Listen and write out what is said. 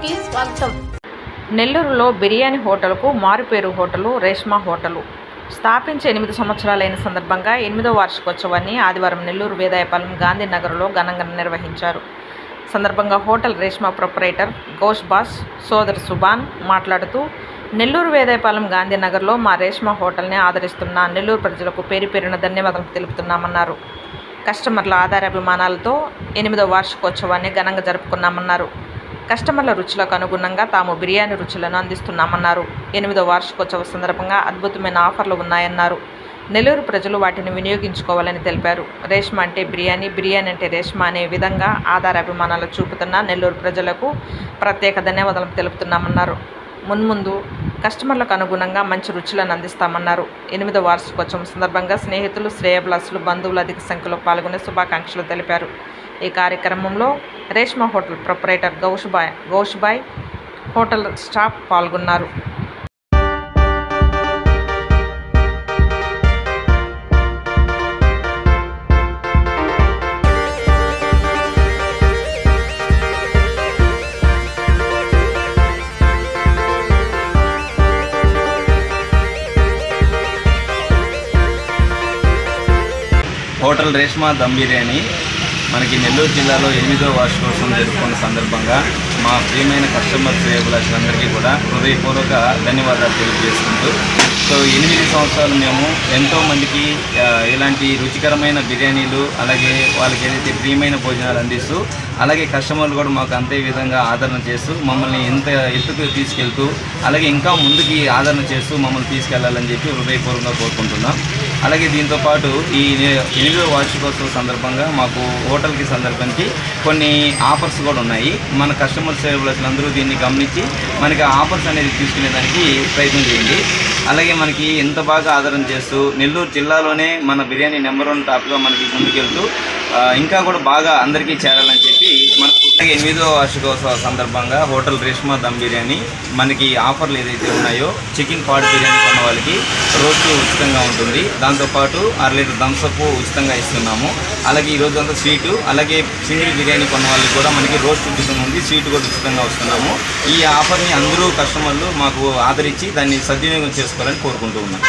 న్యూస్కి స్వాగతం. నెల్లూరులో బిర్యానీ హోటల్కు మారుపేరు హోటలు రేష్మా హోటలు స్థాపించి 8 సంవత్సరాలైన సందర్భంగా 8వ వార్షికోత్సవాన్ని ఆదివారం నెల్లూరు వేదాయపాలెం గాంధీనగర్లో ఘనంగా నిర్వహించారు. సందర్భంగా హోటల్ రేష్మా ప్రొపరైటర్ గౌష్ బాస్ సోదర్ సుబాన్ మాట్లాడుతూ, నెల్లూరు వేదాయపాలెం గాంధీనగర్లో మా రేష్మా హోటల్ని ఆదరిస్తున్న నెల్లూరు ప్రజలకు పేరున ధన్యవాదాలు తెలుపుతున్నామన్నారు. కస్టమర్ల ఆధారాభిమానాలతో 8వ వార్షికోత్సవాన్ని ఘనంగా జరుపుకున్నామన్నారు. కస్టమర్ల రుచులకు అనుగుణంగా తాము బిర్యానీ రుచులను అందిస్తున్నామన్నారు. 8వ వార్షికోత్సవ సందర్భంగా అద్భుతమైన ఆఫర్లు ఉన్నాయన్నారు. నెల్లూరు ప్రజలు వాటిని వినియోగించుకోవాలని తెలిపారు. రేష్మా అంటే బిర్యానీ, బిర్యానీ అంటే రేష్మా అనే విధంగా ఆధారాభిమానాలు చూపుతున్న నెల్లూరు ప్రజలకు ప్రత్యేక ధన్యవాదాలు తెలుపుతున్నామన్నారు. మున్ముందు కస్టమర్లకు అనుగుణంగా మంచి రుచులను అందిస్తామన్నారు. 8వ వార్షికోత్సవం సందర్భంగా స్నేహితులు, శ్రేయోభిలాషులు, బంధువులు అధిక సంఖ్యలో పాల్గొని శుభాకాంక్షలు తెలిపారు. ఈ కార్యక్రమంలో Reshma hotel proprietor Ghouse bhai, hotel staff పాల్గొన్నారు. హోటల్ రేష్మా దమ్ బిర్యానీ మనకి నెల్లూరు జిల్లాలో 8వ వార్షికోత్సవం జరుపుకున్న సందర్భంగా మా ప్రియమైన కస్టమర్ శ్రేయోభిలాషులందరికీ కూడా హృదయపూర్వక ధన్యవాదాలు తెలియజేసుకుంటూ, 8 సంవత్సరాలు మేము ఎంతోమందికి ఇలాంటి రుచికరమైన బిర్యానీలు, అలాగే వాళ్ళకి ఏదైతే ప్రియమైన భోజనాలు అందిస్తూ, అలాగే కస్టమర్లు కూడా మాకు అంతే విధంగా ఆదరణ చేస్తూ మమ్మల్ని ఎంత ఎత్తుకు తీసుకెళ్తూ, అలాగే ఇంకా ముందుకి ఆదరణ చేస్తూ మమ్మల్ని తీసుకెళ్లాలని చెప్పి హృదయపూర్వకంగా కోరుకుంటున్నాం. అలాగే దీంతోపాటు ఈ 8వ వార్షికోత్సవ సందర్భంగా మాకు హోటల్కి సందర్భంకి కొన్ని ఆఫర్స్ కూడా ఉన్నాయి. మన కస్టమర్ శ్రేయోభిలాషులందరూ దీన్ని గమనించి మనకి ఆఫర్స్ అనేది తీసుకునేదానికి ప్రయత్నం చేయండి. అలాగే మనకి ఎంత బాగా ఆదరణ చేస్తూ నెల్లూరు జిల్లాలోనే మన బిర్యానీ నెంబర్ 1 టాప్గా మనకి ముందుకెళ్తూ ఇంకా కూడా బాగా అందరికీ చేరాలని చెప్పి మనకు 8వ వార్షికోత్సవ సందర్భంగా హోటల్ రేష్మా దమ్ బిర్యానీ మనకి ఆఫర్లు ఏదైతే ఉన్నాయో, చికెన్ పాట్ బిర్యానీ కొన్న వాళ్ళకి రోస్టు ఉచితంగా ఉంటుంది. దాంతోపాటు 1/2 లీటర్ థమ్సప్ ఉచితంగా ఇస్తున్నాము. అలాగే ఈరోజు అంతా స్వీటు, అలాగే సింగిల్ బిర్యానీ కొన్న వాళ్ళకి కూడా మనకి రోస్ట్ ఉచితంగా ఉంది, స్వీట్ కూడా ఉచితంగా వస్తున్నాము. ఈ ఆఫర్ని అందరూ కస్టమర్లు మాకు ఆదరించి దాన్ని సద్వినియోగం చేసుకోవాలని కోరుకుంటూ ఉన్నాం.